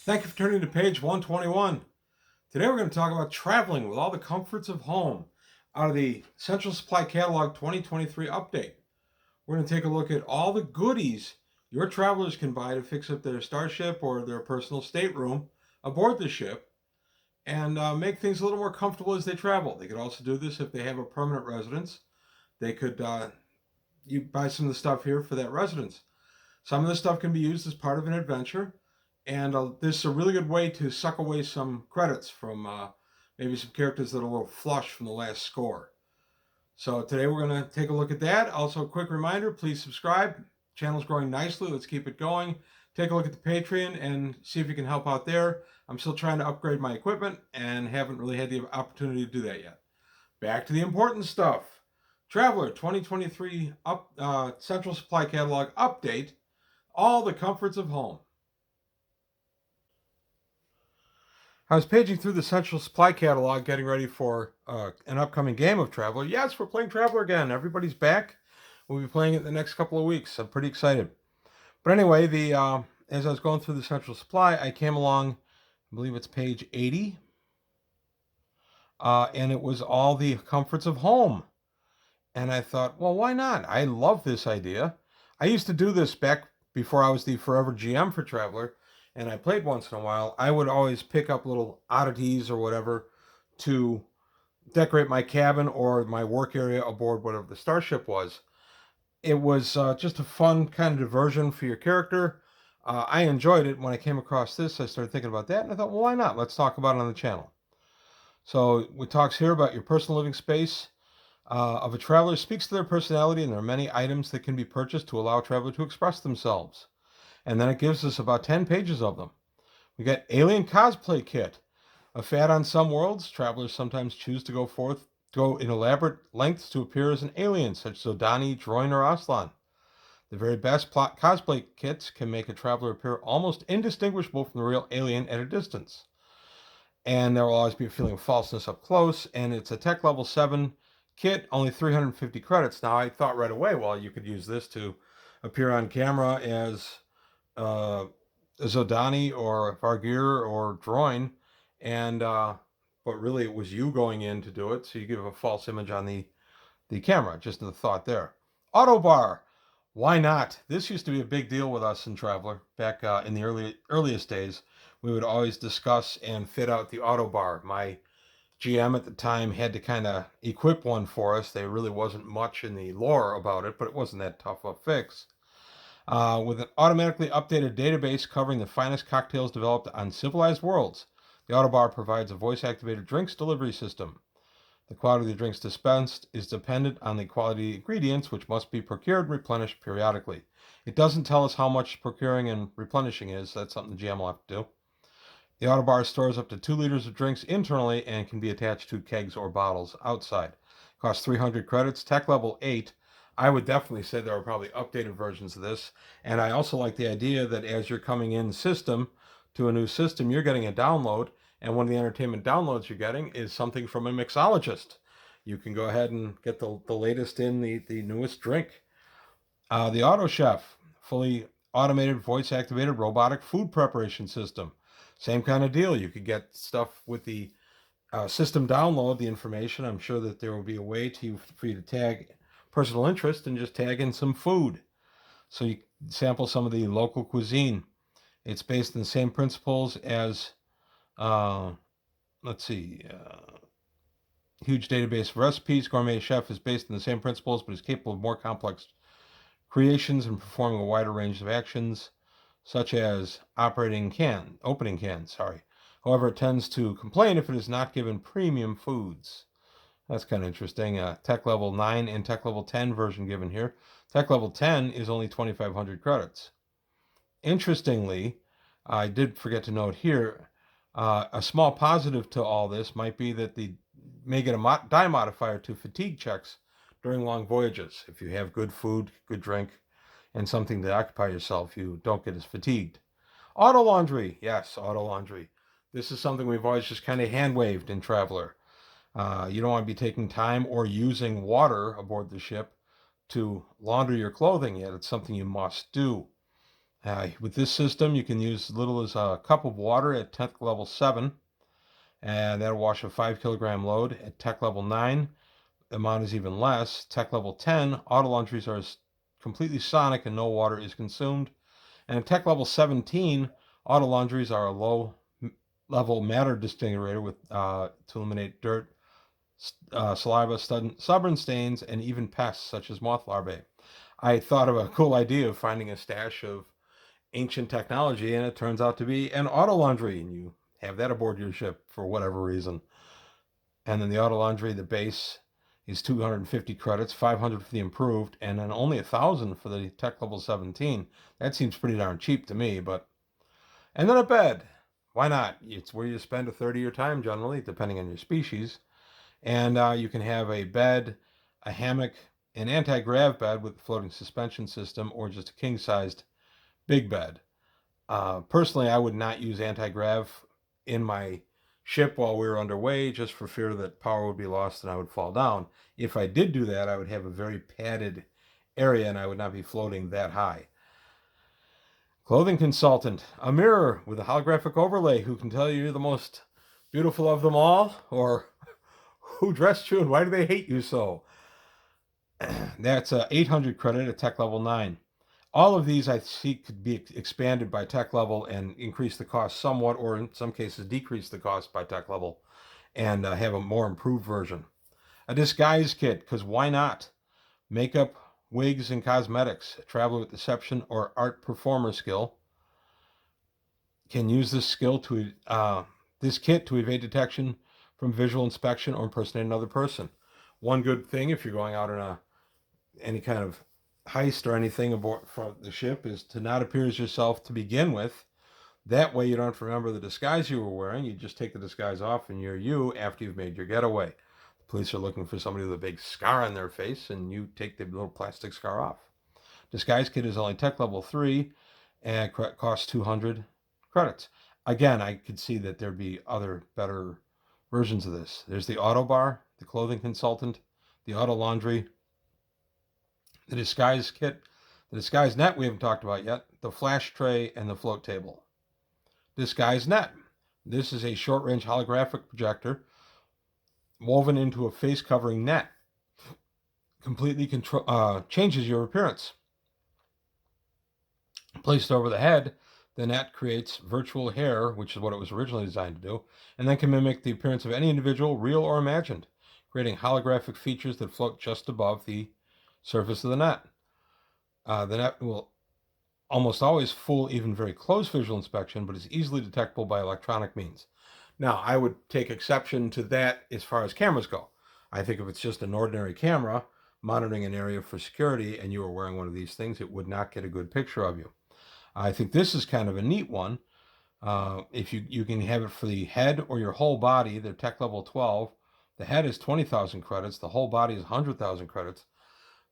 Thank you for turning to page 121. Today we're going to talk about traveling with all the comforts of home out of the Central Supply Catalog 2023 update. We're going to take a look at all the goodies your travelers can buy to fix up their starship or their personal stateroom aboard the ship and make things a little more comfortable as they travel. They could also do this if they have a permanent residence. They could you buy some of the stuff here for that residence. Some of this stuff can be used as part of an adventure, and this is a really good way to suck away some credits from maybe some characters that are a little flush from the last score. So today we're going to take a look at that. Also, a quick reminder, please subscribe. Channel's growing nicely. Let's keep it going. Take a look at the Patreon and see if you can help out there. I'm still trying to upgrade my equipment and haven't really had the opportunity to do that yet. Back to the important stuff. Traveler 2023 Central Supply Catalog update. All the comforts of home. I was paging through the Central Supply Catalog, getting ready for an upcoming game of Traveler. Yes, we're playing Traveler again. Everybody's back. We'll be playing it the next couple of weeks. I'm pretty excited. But anyway, as I was going through the Central Supply, I came along, I believe it's page 80, and it was all the comforts of home. And I thought, well, why not? I love this idea. I used to do this back before I was the forever GM for Traveler, and I played once in a while. I would always pick up little oddities or whatever to decorate my cabin or my work area aboard whatever the starship was. It was just a fun kind of diversion for your character. I enjoyed it. When I came across this, I started thinking about that, and I thought, well, why not? Let's talk about it on the channel. So it talks here about your personal living space of a traveler, speaks to their personality, and there are many items that can be purchased to allow a traveler to express themselves. And then it gives us about 10 pages of them. We got Alien Cosplay Kit. A fad on some worlds, travelers sometimes choose to go in elaborate lengths to appear as an alien, such as Odani, Droin, or Aslan. The very best cosplay kits can make a traveler appear almost indistinguishable from the real alien at a distance. And there will always be a feeling of falseness up close, and it's a tech level 7 kit, only 350 credits. Now, I thought right away, well, you could use this to appear on camera as Odani or Vargir or Droin, and but really it was you going in to do it, so you give a false image on the camera. Just the thought there. Autobar, why not? This used to be a big deal with us in Traveler back in the earliest days. We would always discuss and fit out the Autobar. My GM at the time had to kind of equip one for us. There really wasn't much in the lore about it, but it wasn't that tough a fix. With an automatically updated database covering the finest cocktails developed on civilized worlds, the Autobar provides a voice-activated drinks delivery system. The quality of the drinks dispensed is dependent on the quality of the ingredients, which must be procured and replenished periodically. It doesn't tell us how much procuring and replenishing is. That's something the GM will have to do. The Autobar stores up to 2 liters of drinks internally and can be attached to kegs or bottles outside. Costs 300 credits, tech level 8. I would definitely say there are probably updated versions of this. And I also like the idea that as you're coming in system to a new system, you're getting a download. And one of the entertainment downloads you're getting is something from a mixologist. You can go ahead and get the latest in the newest drink. The Auto Chef, fully automated, voice-activated robotic food preparation system. Same kind of deal. You could get stuff with the system download, the information. I'm sure that there will be a way for you to tag personal interest and just tag in some food. So you sample some of the local cuisine. It's based on the same principles as, let's see, huge database of recipes. Gourmet Chef is based on the same principles, but is capable of more complex creations and performing a wider range of actions, such as opening cans. However, it tends to complain if it is not given premium foods. That's kind of interesting. Tech level 9 and tech level 10 version given here. Tech level 10 is only 2,500 credits. Interestingly, I did forget to note here, a small positive to all this might be that the may get a die modifier to fatigue checks during long voyages. If you have good food, good drink, and something to occupy yourself, you don't get as fatigued. Auto laundry. Yes, auto laundry. This is something we've always just kind of hand-waved in Traveler. You don't want to be taking time or using water aboard the ship to launder your clothing yet. It's something you must do. With this system, you can use as little as a cup of water at tech level 7, and that'll wash a 5 kilogram load. At tech level 9, the amount is even less. Tech level 10, auto laundries are completely sonic and no water is consumed. And at tech level 17, auto laundries are a low level matter disintegrator to eliminate dirt, saliva, stubborn stains, and even pests such as moth larvae. I thought of a cool idea of finding a stash of ancient technology, and it turns out to be an auto laundry, and you have that aboard your ship for whatever reason. And then the auto laundry, the base is 250 credits, 500 for the improved, and then only 1,000 for the tech level 17. That seems pretty darn cheap to me, but. And then a bed. Why not? It's where you spend a third of your time generally, depending on your species. And you can have a bed, a hammock, an anti-grav bed with a floating suspension system, or just a king-sized big bed. Personally, I would not use anti-grav in my ship while we were underway, just for fear that power would be lost and I would fall down. If I did do that, I would have a very padded area and I would not be floating that high. Clothing consultant, a mirror with a holographic overlay who can tell you you're the most beautiful of them all, or who dressed you and why do they hate you so? That's 800 credit at tech level 9. All of these I see could be expanded by tech level and increase the cost somewhat, or in some cases decrease the cost by tech level and have a more improved version. A disguise kit, because why not? Makeup, wigs, and cosmetics. A traveler with deception or art performer skill can use this kit to evade detection from visual inspection or impersonate another person. One good thing if you're going out on any kind of heist or anything aboard from the ship is to not appear as yourself to begin with. That way you don't have to remember the disguise you were wearing. You just take the disguise off and you're you after you've made your getaway. The police are looking for somebody with a big scar on their face and you take the little plastic scar off. Disguise kit is only tech level 3 and costs 200 credits. Again, I could see that there'd be other better versions of this. There's the auto bar, the clothing consultant, the auto laundry, the disguise kit, the disguise net we haven't talked about yet, the flash tray, and the float table. Disguise net. This is a short-range holographic projector woven into a face-covering net. Completely changes your appearance. Placed over the head, the net creates virtual hair, which is what it was originally designed to do, and then can mimic the appearance of any individual, real or imagined, creating holographic features that float just above the surface of the net. The net will almost always fool even very close visual inspection, but is easily detectable by electronic means. Now, I would take exception to that as far as cameras go. I think if it's just an ordinary camera monitoring an area for security and you were wearing one of these things, it would not get a good picture of you. I think this is kind of a neat one. If you can have it for the head or your whole body, they're tech level 12. The head is 20,000 credits. The whole body is 100,000 credits.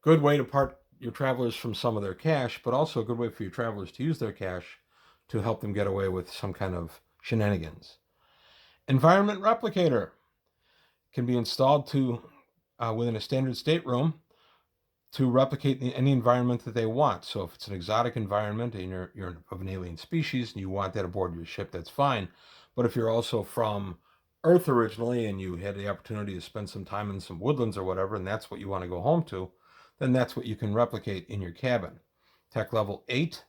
Good way to part your travelers from some of their cash, but also a good way for your travelers to use their cash to help them get away with some kind of shenanigans. Environment replicator can be installed within a standard stateroom to replicate any environment that they want. So if it's an exotic environment and you're of an alien species and you want that aboard your ship, that's fine. But if you're also from Earth originally and you had the opportunity to spend some time in some woodlands or whatever, and that's what you want to go home to, then that's what you can replicate in your cabin. Tech level 8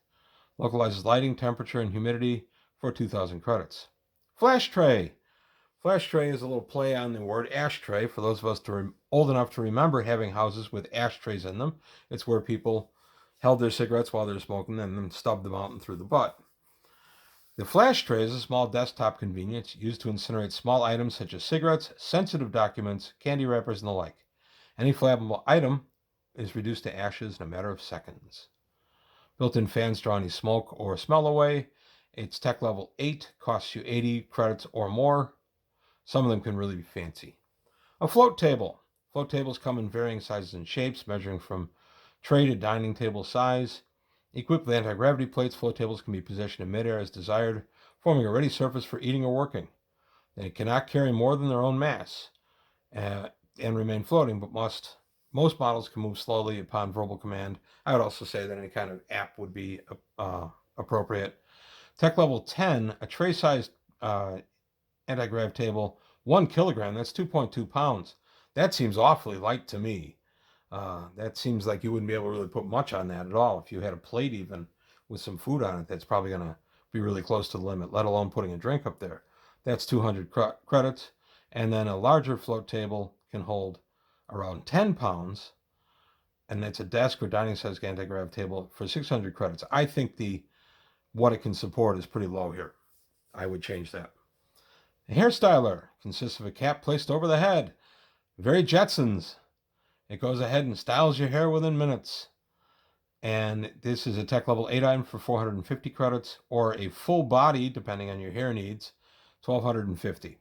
localizes lighting, temperature, and humidity for 2,000 credits. Flash tray. Flash tray is a little play on the word ashtray. For those of us old enough to remember having houses with ashtrays in them, it's where people held their cigarettes while they're smoking and then stubbed them out and through the butt. The flash tray is a small desktop convenience used to incinerate small items such as cigarettes, sensitive documents, candy wrappers, and the like. Any flammable item is reduced to ashes in a matter of seconds. Built-in fans draw any smoke or smell away. It's tech level 8, costs you 80 credits or more. Some of them can really be fancy. A float table. Float tables come in varying sizes and shapes, measuring from tray to dining table size. Equipped with anti-gravity plates, float tables can be positioned in midair as desired, forming a ready surface for eating or working. They cannot carry more than their own mass and remain floating, but most models can move slowly upon verbal command. I would also say that any kind of app would be appropriate. Tech level 10, a tray-sized anti-grav table, 1 kilogram. That's 2.2 pounds. That seems awfully light to me. That seems like you wouldn't be able to really put much on that at all. If you had a plate even with some food on it, that's probably going to be really close to the limit, let alone putting a drink up there. That's 200 credits. And then a larger float table can hold around 10 pounds. And that's a desk or dining size anti-grav table for 600 credits. I think what it can support is pretty low here. I would change that. A hair styler consists of a cap placed over the head. Very Jetsons. It goes ahead and styles your hair within minutes. And this is a tech level 8 item for 450 credits, or a full body, depending on your hair needs, 1250.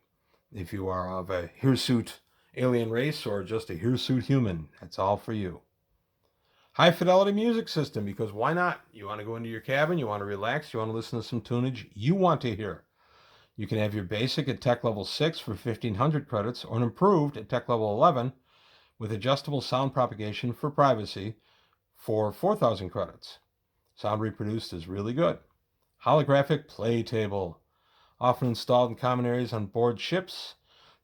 If you are of a hirsute alien race or just a hirsute human, that's all for you. High fidelity music system, because why not? You want to go into your cabin, you want to relax, you want to listen to some tunage you want to hear. You can have your basic at tech level 6 for 1500 credits, or an improved at tech level 11 with adjustable sound propagation for privacy for 4,000 credits. Sound reproduced is really good. Holographic play table, often installed in common areas on board ships.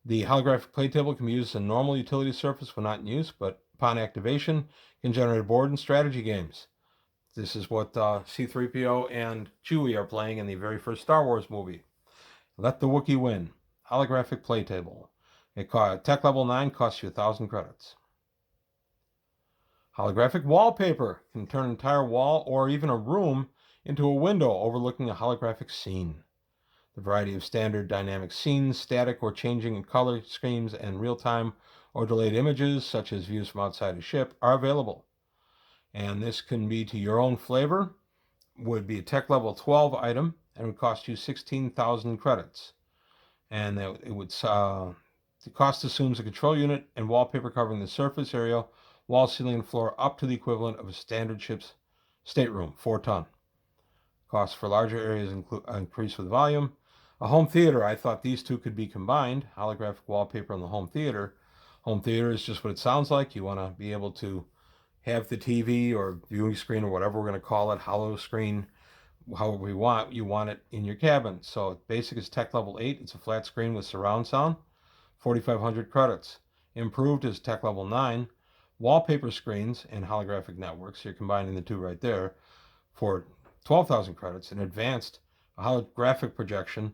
The holographic play table can be used as a normal utility surface when not in use, but upon activation can generate board and strategy games. This is what C-3PO and Chewie are playing in the very first Star Wars movie. Let the Wookiee win. Holographic play table. Tech level 9 costs you 1,000 credits. Holographic wallpaper can turn an entire wall or even a room into a window overlooking a holographic scene. The variety of standard dynamic scenes, static or changing in color schemes, and real-time or delayed images, such as views from outside a ship, are available. And this can be to your own flavor. Would be a tech level 12 item and would cost you 16,000 credits. And the cost assumes a control unit and wallpaper covering the surface area, wall, ceiling, and floor up to the equivalent of a standard ship's stateroom, 4 ton. Costs for larger areas increase with volume. A home theater, I thought these two could be combined. Holographic wallpaper and the home theater. Home theater is just what it sounds like. You want to be able to have the TV or viewing screen or whatever we're going to call it, hollow screen, however you want it in your cabin. So basic is tech level 8. It's a flat screen with surround sound, 4,500 credits. Improved is tech level 9. Wallpaper screens and holographic networks, you're combining the two right there, for 12,000 credits. And advanced, a holographic projection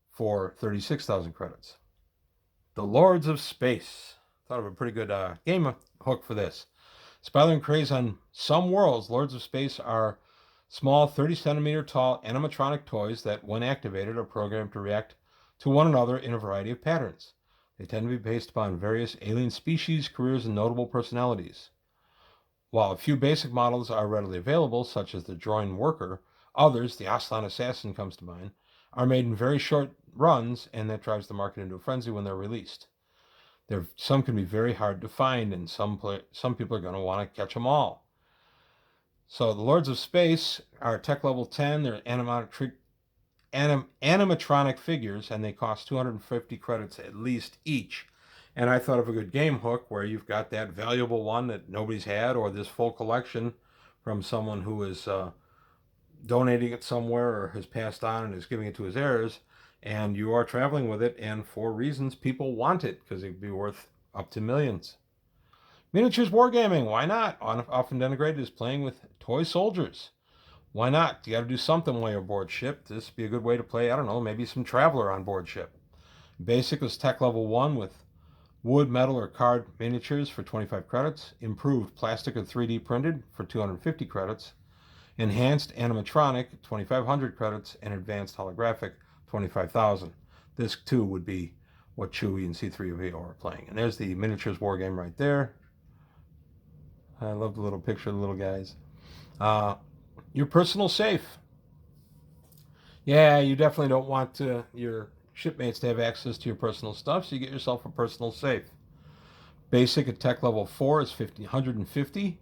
for 36,000 credits. The Lords of Space. Thought of a pretty good game hook for this. Spiraling craze on some worlds, Lords of Space are small 30 centimeter tall animatronic toys that, when activated, are programmed to react to one another in a variety of patterns. They tend to be based upon various alien species, careers, and notable personalities. While a few basic models are readily available, such as the Droid Worker, others, the Aslan Assassin comes to mind, are made in very short runs, and that drives the market into a frenzy when they're released. Some can be very hard to find, and some people are going to want to catch them all. So the Lords of Space are tech level 10. They're animatronic figures, and they cost 250 credits at least each. And I thought of a good game hook where you've got that valuable one that nobody's had, or this full collection from someone who is donating it somewhere or has passed on and is giving it to his heirs, and you are traveling with it, and for reasons people want it, because it'd be worth up to millions. Miniatures wargaming, why not? Often denigrated as playing with toy soldiers. Why not? You got to do something while you're aboard ship. This would be a good way to play, I don't know, maybe some Traveler on board ship. Basic is tech level 1 with wood, metal, or card miniatures for 25 credits. Improved, plastic or 3D printed for 250 credits. Enhanced animatronic, 2,500 credits. And advanced holographic, 25,000. This too would be what Chewie and C-3PO are playing. And there's the miniatures war game right there. I love the little picture of the little guys. Your personal safe. Yeah, you definitely don't want your shipmates to have access to your personal stuff, so you get yourself a personal safe. Basic at tech level 4 is 150,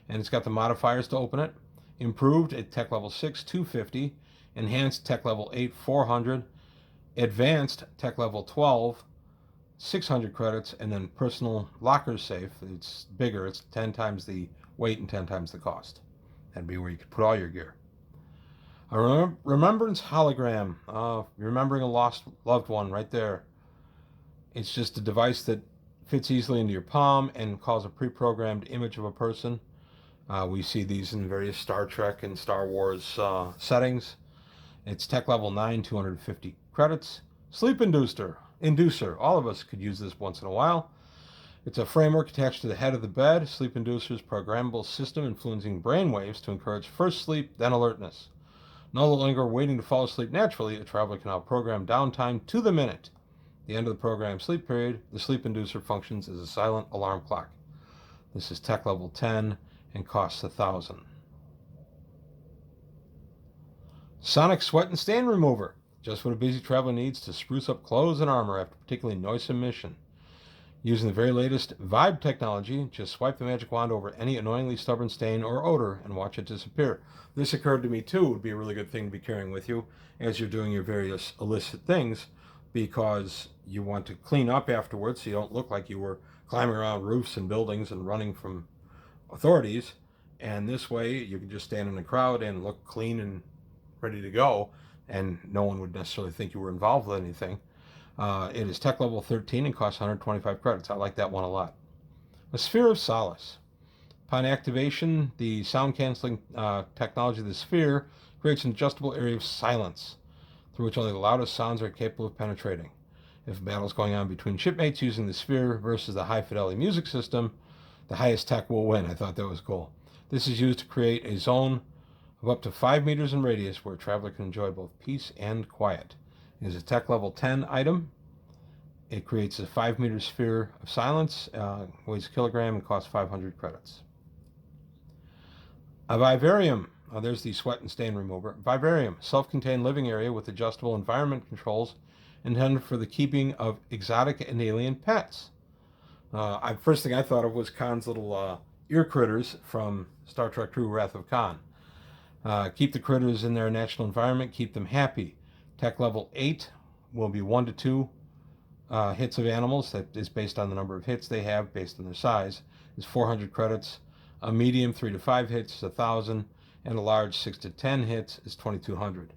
and it's got the modifiers to open it. Improved at tech level 6, 250. Enhanced tech level 8, 400. Advanced tech level 12, 600 credits. And then personal locker safe, it's bigger, it's 10 times the weight and 10 times the cost. That'd be where you could put all your gear. A remembrance hologram. Remembering a lost loved one right there. It's just a device that fits easily into your palm and calls a pre-programmed image of a person. We see these in various Star Trek and Star Wars settings. It's tech level 9, 250 credits. Sleep inducer. All of us could use this once in a while. It's a framework attached to the head of the bed. Sleep inducer's programmable system influencing brain waves to encourage first sleep, then alertness. No longer waiting to fall asleep naturally, a traveler can now program downtime to the minute. At the end of the program sleep period, the sleep inducer functions as a silent alarm clock. This is tech level 10 and costs $1,000. Sonic sweat and stain remover. Just what a busy traveler needs to spruce up clothes and armor after a particularly noisome mission. Using the very latest Vibe technology, just swipe the magic wand over any annoyingly stubborn stain or odor and watch it disappear. This occurred to me too. It would be a really good thing to be carrying with you as you're doing your various illicit things, because you want to clean up afterwards so you don't look like you were climbing around roofs and buildings and running from authorities. And this way you can just stand in a crowd and look clean and ready to go, and no one would necessarily think you were involved with anything. It is tech level 13 and costs 125 credits. I like that one a lot. A Sphere of Solace. Upon activation, the sound canceling technology of the sphere creates an adjustable area of silence through which only the loudest sounds are capable of penetrating. If a battle is going on between shipmates using the sphere versus the high fidelity music system, the highest tech will win. I thought that was cool. This is used to create a zone of up to 5 meters in radius where a traveler can enjoy both peace and quiet. It is a tech level 10 item. It creates a 5-meter sphere of silence, weighs a kilogram, and costs 500 credits. A vivarium. There's the sweat and stain remover. Vivarium, self-contained living area with adjustable environment controls intended for the keeping of exotic and alien pets. First thing I thought of was Khan's little ear critters from Star Trek II, Wrath of Khan. Keep the critters in their natural environment, keep them happy. Tech level 8 will be 1 to 2 hits of animals. That is based on the number of hits they have, based on their size. Is 400 credits. A medium 3 to 5 hits is 1,000, and a large 6 to 10 hits is 2,200.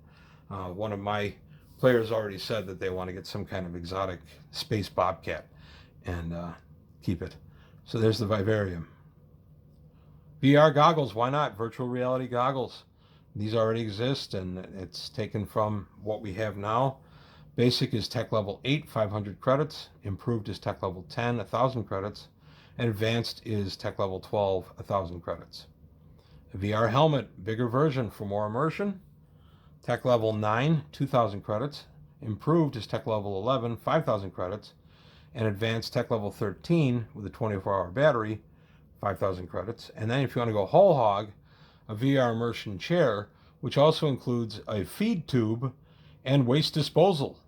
One of my players already said that they want to get some kind of exotic space bobcat and keep it. So there's the vivarium. VR goggles, why not? Virtual reality goggles. These already exist, and it's taken from what we have now. Basic is tech level 8, 500 credits. Improved is tech level 10, 1,000 credits. And advanced is tech level 12, 1,000 credits. A VR helmet, bigger version for more immersion. Tech level 9, 2,000 credits. Improved is tech level 11, 5,000 credits. And advanced tech level 13 with a 24-hour battery, 5,000 credits. And then if you want to go whole hog, a VR immersion chair, which also includes a feed tube and waste disposal,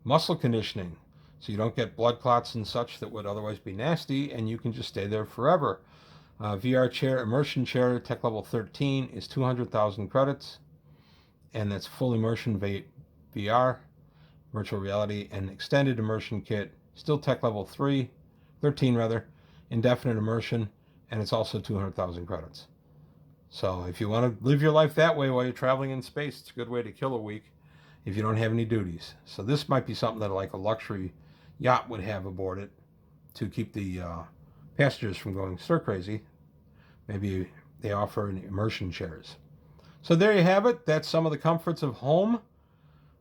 muscle conditioning, so you don't get blood clots and such that would otherwise be nasty, and you can just stay there forever. VR chair, immersion chair, tech level 13 is 200,000 credits, and that's full immersion VR, virtual reality, and extended immersion kit, still tech level 13 rather, indefinite immersion, and it's also 200,000 credits. So if you want to live your life that way while you're traveling in space, it's a good way to kill a week if you don't have any duties. So this might be something that like a luxury yacht would have aboard it to keep the passengers from going stir crazy. Maybe they offer immersion chairs. So there you have it. That's some of the comforts of home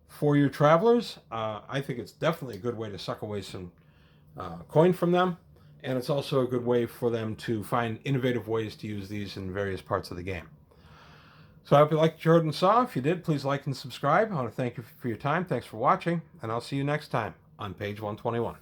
for your travelers. I think it's definitely a good way to suck away some coin from them. And it's also a good way for them to find innovative ways to use these in various parts of the game. So I hope you liked what you heard and saw. If you did, please like and subscribe. I want to thank you for your time. Thanks for watching, and I'll see you next time on page 121.